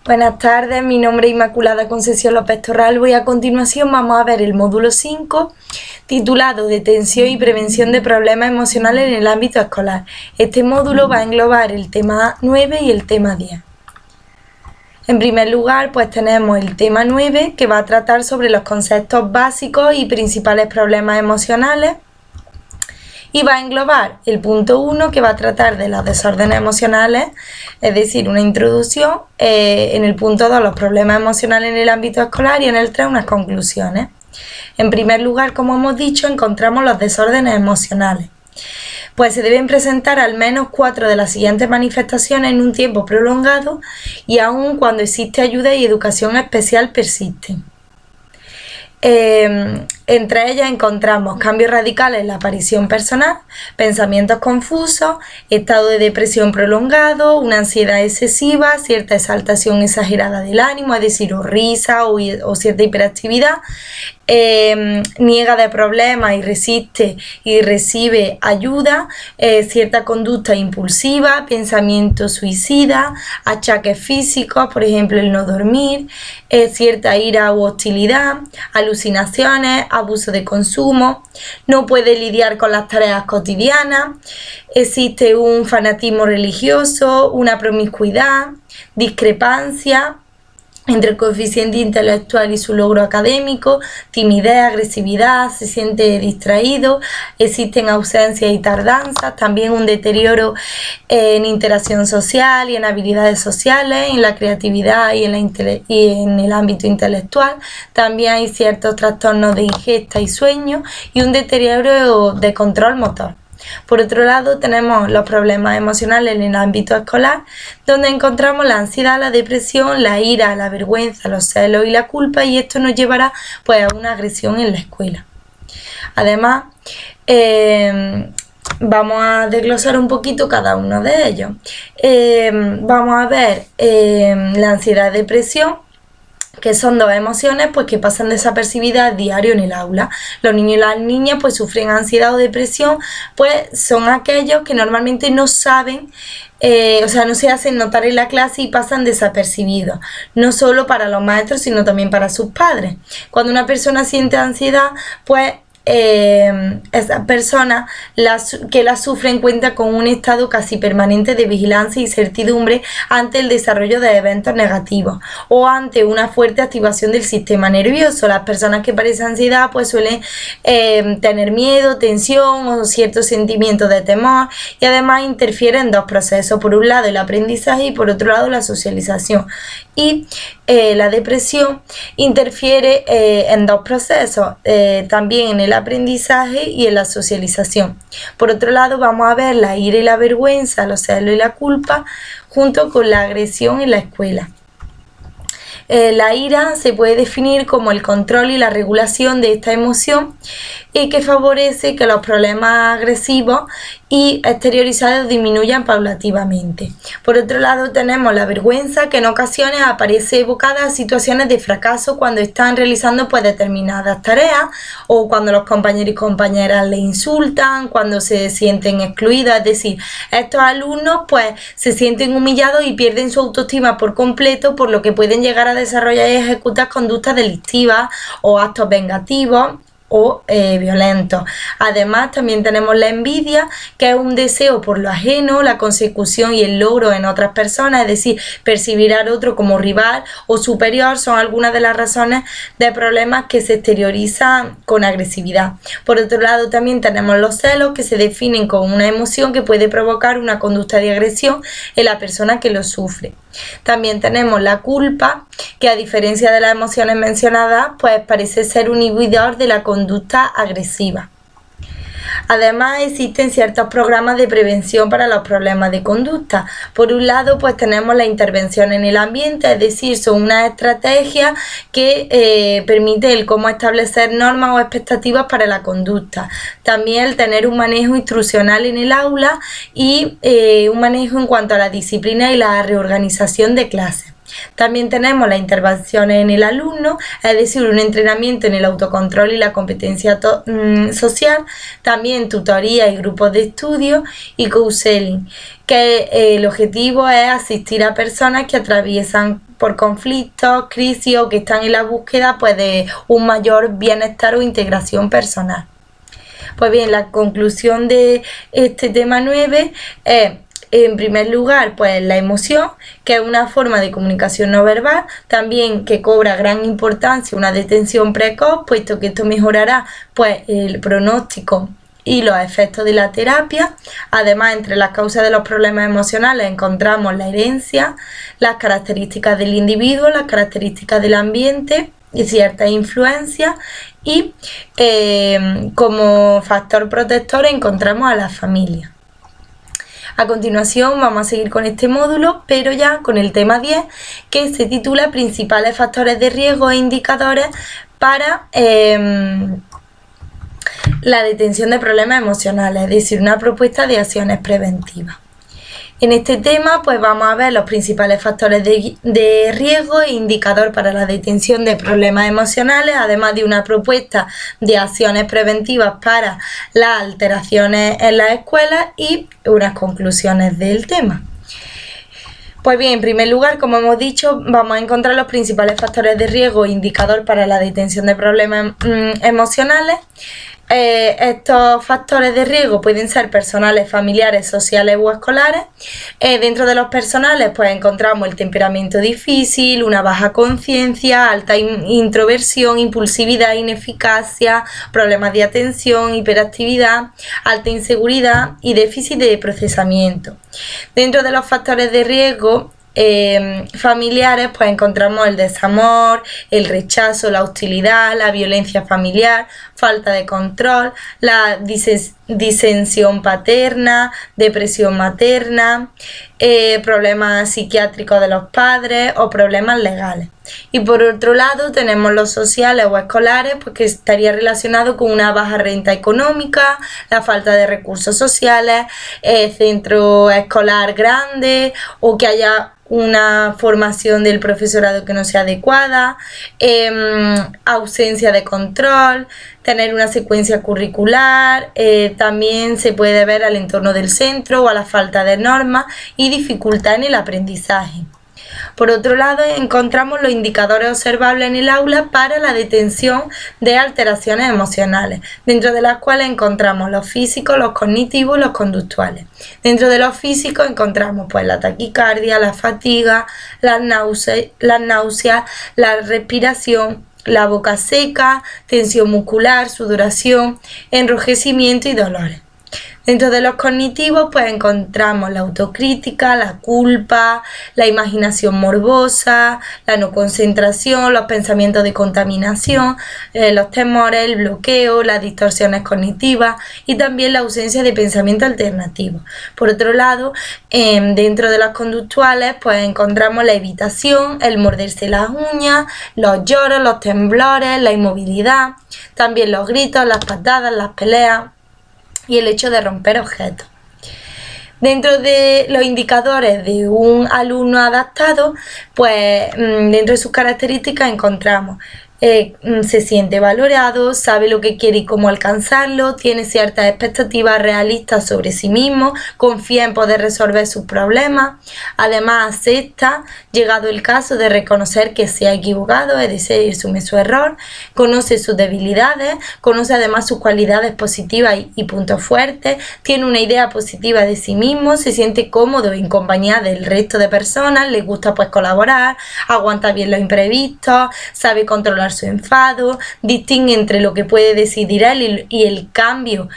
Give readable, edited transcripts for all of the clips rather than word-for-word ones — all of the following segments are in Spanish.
Buenas tardes, mi nombre es Inmaculada Concesión López Torralbo y a continuación vamos a ver el módulo 5 titulado Detención y prevención de problemas emocionales en el ámbito escolar. Este módulo va a englobar el tema 9 y el tema 10. En primer lugar, pues tenemos el tema 9 que va a tratar sobre los conceptos básicos y principales problemas emocionales. Y va a englobar el punto 1 que va a tratar de los desórdenes emocionales, es decir, una introducción, en el punto 2 los problemas emocionales en el ámbito escolar y en el 3 unas conclusiones. En primer lugar, como hemos dicho, encontramos los desórdenes emocionales. Pues se deben presentar al menos 4 de las siguientes manifestaciones en un tiempo prolongado y aun cuando existe ayuda y educación especial persisten. Entre ellas encontramos cambios radicales en la aparición personal, pensamientos confusos, estado de depresión prolongado, una ansiedad excesiva, cierta exaltación exagerada del ánimo, es decir, o risa o cierta hiperactividad, niega de problemas y resiste y recibe ayuda, cierta conducta impulsiva, pensamiento suicida, achaques físicos, por ejemplo el no dormir, cierta ira u hostilidad, alucinaciones, abuso de consumo, no puede lidiar con las tareas cotidianas, existe un fanatismo religioso, una promiscuidad, discrepancia entre el coeficiente intelectual y su logro académico, timidez, agresividad, se siente distraído, existen ausencias y tardanzas, también un deterioro en interacción social y en habilidades sociales, en la creatividad y en el ámbito intelectual, también hay ciertos trastornos de ingesta y sueño y un deterioro de control motor. Por otro lado, tenemos los problemas emocionales en el ámbito escolar, donde encontramos la ansiedad, la depresión, la ira, la vergüenza, los celos y la culpa, y esto nos llevará pues, a una agresión en la escuela. Además, vamos a desglosar un poquito cada uno de ellos. Vamos a ver la ansiedad y depresión, que son dos emociones pues que pasan desapercibidas a diario en el aula. Los niños y las niñas pues sufren ansiedad o depresión, pues son aquellos que normalmente no saben, no se hacen notar en la clase y pasan desapercibidos, no solo para los maestros sino también para sus padres. Cuando una persona siente ansiedad, pues esas personas que la sufren cuenta con un estado casi permanente de vigilancia y certidumbre ante el desarrollo de eventos negativos o ante una fuerte activación del sistema nervioso. Las personas que padecen ansiedad pues suelen tener miedo, tensión o cierto sentimiento de temor, y además interfieren en dos procesos: por un lado el aprendizaje y por otro lado la socialización. Y la depresión interfiere en dos procesos, también en el aprendizaje y en la socialización. Por otro lado, vamos a ver la ira y la vergüenza, los celos y la culpa, junto con la agresión en la escuela. La ira se puede definir como el control y la regulación de esta emoción y que favorece que los problemas agresivos y exteriorizados disminuyan paulativamente. Por otro lado, tenemos la vergüenza, que en ocasiones aparece evocada a situaciones de fracaso cuando están realizando pues determinadas tareas o cuando los compañeros y compañeras les insultan, cuando se sienten excluidas. Es decir, estos alumnos pues se sienten humillados y pierden su autoestima por completo, por lo que pueden llegar a desarrollar y ejecutar conductas delictivas o actos vengativos o violentos. Además, también tenemos la envidia, que es un deseo por lo ajeno, la consecución y el logro en otras personas, es decir, percibir al otro como rival o superior, son algunas de las razones de problemas que se exteriorizan con agresividad. Por otro lado, también tenemos los celos, que se definen como una emoción que puede provocar una conducta de agresión en la persona que lo sufre. También tenemos la culpa, que a diferencia de las emociones mencionadas, pues parece ser un inhibidor de la conducta agresiva. Además, existen ciertos programas de prevención para los problemas de conducta. Por un lado, pues tenemos la intervención en el ambiente, es decir, son unas estrategias que permiten el cómo establecer normas o expectativas para la conducta. También el tener un manejo instruccional en el aula y un manejo en cuanto a la disciplina y la reorganización de clases. También tenemos las intervenciones en el alumno, es decir, un entrenamiento en el autocontrol y la competencia social, también tutoría y grupos de estudio y counseling, que el objetivo es asistir a personas que atraviesan por conflictos, crisis o que están en la búsqueda pues, de un mayor bienestar o integración personal. Pues bien, la conclusión de este tema 9 es, en primer lugar, pues la emoción, que es una forma de comunicación no verbal, también que cobra gran importancia una detención precoz, puesto que esto mejorará pues el pronóstico y los efectos de la terapia. Además, entre las causas de los problemas emocionales encontramos la herencia, las características del individuo, las características del ambiente y ciertas influencias, y como factor protector encontramos a la familia. A continuación vamos a seguir con este módulo, pero ya con el tema 10, que se titula Principales factores de riesgo e indicadores para la detención de problemas emocionales, es decir, una propuesta de acciones preventivas. En este tema pues vamos a ver los principales factores de riesgo e indicador para la detención de problemas emocionales, además de una propuesta de acciones preventivas para las alteraciones en las escuelas y unas conclusiones del tema. Pues bien, en primer lugar, como hemos dicho, vamos a encontrar los principales factores de riesgo e indicador para la detención de problemas emocionales. Estos factores de riesgo pueden ser personales, familiares, sociales o escolares. Dentro de los personales pues encontramos el temperamento difícil, una baja conciencia, alta introversión, impulsividad, ineficacia, problemas de atención, hiperactividad, alta inseguridad y déficit de procesamiento. Dentro de los factores de riesgo familiares pues encontramos el desamor, el rechazo, la hostilidad, la violencia familiar, falta de control, la disensión paterna, depresión materna, problemas psiquiátricos de los padres o problemas legales. Y por otro lado tenemos los sociales o escolares, pues que estaría relacionado con una baja renta económica, la falta de recursos sociales, centro escolar grande o que haya una formación del profesorado que no sea adecuada, ausencia de control, tener una secuencia curricular, también se puede ver al entorno del centro o a la falta de normas y dificultad en el aprendizaje. Por otro lado, encontramos los indicadores observables en el aula para la detención de alteraciones emocionales, dentro de las cuales encontramos los físicos, los cognitivos y los conductuales. Dentro de los físicos encontramos pues la taquicardia, la fatiga, las náuseas, la respiración, la boca seca, tensión muscular, sudoración, enrojecimiento y dolores. Dentro de los cognitivos pues encontramos la autocrítica, la culpa, la imaginación morbosa, la no concentración, los pensamientos de contaminación, los temores, el bloqueo, las distorsiones cognitivas y también la ausencia de pensamiento alternativo. Por otro lado, dentro de las conductuales pues encontramos la evitación, el morderse las uñas, los lloros, los temblores, la inmovilidad, también los gritos, las patadas, las peleas y el hecho de romper objetos. Dentro de los indicadores de un alumno adaptado, pues dentro de sus características encontramos se siente valorado, sabe lo que quiere y cómo alcanzarlo, tiene ciertas expectativas realistas sobre sí mismo, confía en poder resolver sus problemas, además acepta, llegado el caso, de reconocer que se ha equivocado, es decir, asume su error, conoce sus debilidades, conoce además sus cualidades positivas y puntos fuertes, tiene una idea positiva de sí mismo, se siente cómodo en compañía del resto de personas, le gusta pues colaborar, aguanta bien los imprevistos, sabe controlar su enfado, distingue entre lo que puede decidir él y el cambio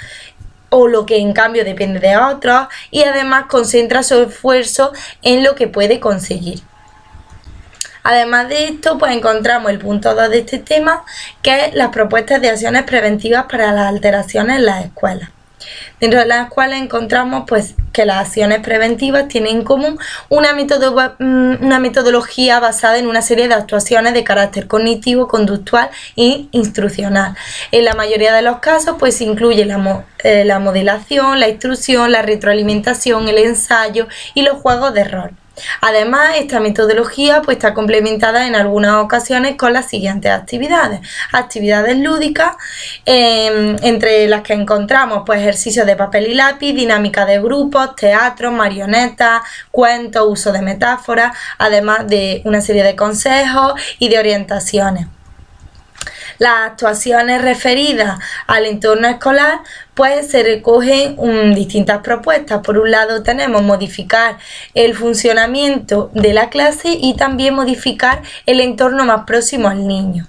o lo que en cambio depende de otros, y además concentra su esfuerzo en lo que puede conseguir. Además de esto, pues encontramos el punto 2 de este tema, que es las propuestas de acciones preventivas para las alteraciones en las escuelas. Dentro de las cuales encontramos pues que las acciones preventivas tienen en común una metodología basada en una serie de actuaciones de carácter cognitivo, conductual e instruccional. En la mayoría de los casos pues incluye la modelación, la instrucción, la retroalimentación, el ensayo y los juegos de rol. Además, esta metodología pues está complementada en algunas ocasiones con las siguientes actividades. Actividades lúdicas, entre las que encontramos pues ejercicios de papel y lápiz, dinámica de grupos, teatro, marionetas, cuentos, uso de metáforas, además de una serie de consejos y de orientaciones. Las actuaciones referidas al entorno escolar pues se recogen distintas propuestas. Por un lado tenemos modificar el funcionamiento de la clase y también modificar el entorno más próximo al niño.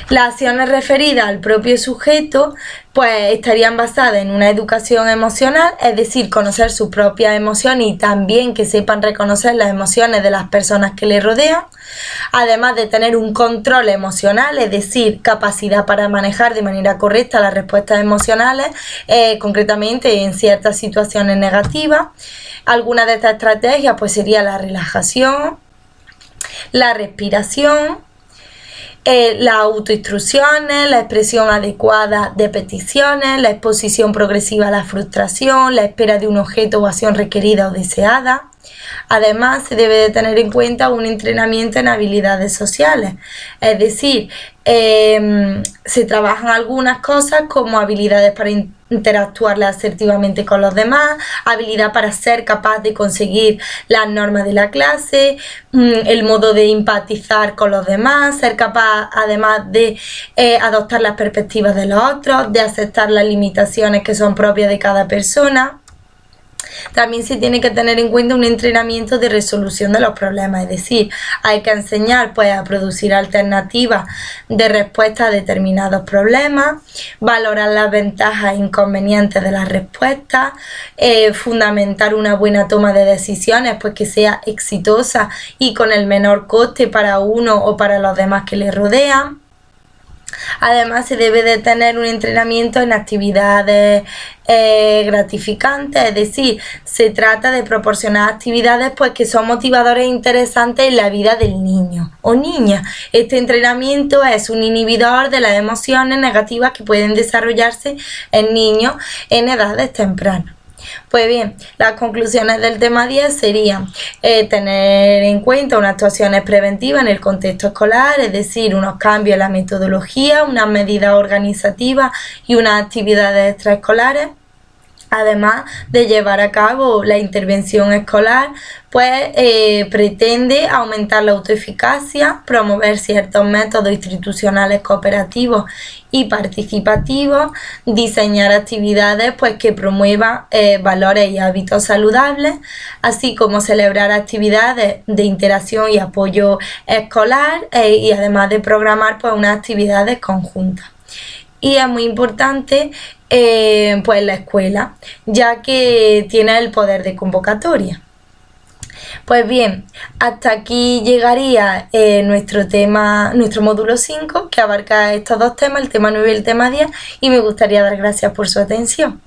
Las acciones referidas al propio sujeto pues estarían basadas en una educación emocional, es decir, conocer sus propias emociones y también que sepan reconocer las emociones de las personas que le rodean, además de tener un control emocional, es decir, capacidad para manejar de manera correcta las respuestas emocionales, concretamente en ciertas situaciones negativas. Algunas de estas estrategias pues sería la relajación, la respiración, las autoinstrucciones, la expresión adecuada de peticiones, la exposición progresiva a la frustración, la espera de un objeto o acción requerida o deseada. Además, se debe de tener en cuenta un entrenamiento en habilidades sociales, es decir, se trabajan algunas cosas como habilidades para interactuar asertivamente con los demás, habilidad para ser capaz de conseguir las normas de la clase, el modo de empatizar con los demás, ser capaz además de adoptar las perspectivas de los otros, de aceptar las limitaciones que son propias de cada persona. También se tiene que tener en cuenta un entrenamiento de resolución de los problemas, es decir, hay que enseñar pues, a producir alternativas de respuesta a determinados problemas, valorar las ventajas e inconvenientes de las respuestas, fundamentar una buena toma de decisiones pues que sea exitosa y con el menor coste para uno o para los demás que le rodean. Además, se debe de tener un entrenamiento en actividades gratificantes, es decir, se trata de proporcionar actividades pues, que son motivadores e interesantes en la vida del niño o niña. Este entrenamiento es un inhibidor de las emociones negativas que pueden desarrollarse en niños en edades tempranas. Pues bien, las conclusiones del tema 10 serían tener en cuenta unas actuaciones preventivas en el contexto escolar, es decir, unos cambios en la metodología, unas medidas organizativas y unas actividades extraescolares. Además de llevar a cabo la intervención escolar, pues pretende aumentar la autoeficacia, promover ciertos métodos institucionales cooperativos y participativos, diseñar actividades pues, que promuevan valores y hábitos saludables, así como celebrar actividades de interacción y apoyo escolar y además de programar pues, unas actividades conjuntas. Y es muy importante pues la escuela, ya que tiene el poder de convocatoria. Pues bien, hasta aquí llegaría nuestro módulo 5, que abarca estos dos temas, el tema 9 y el tema 10, y me gustaría dar gracias por su atención.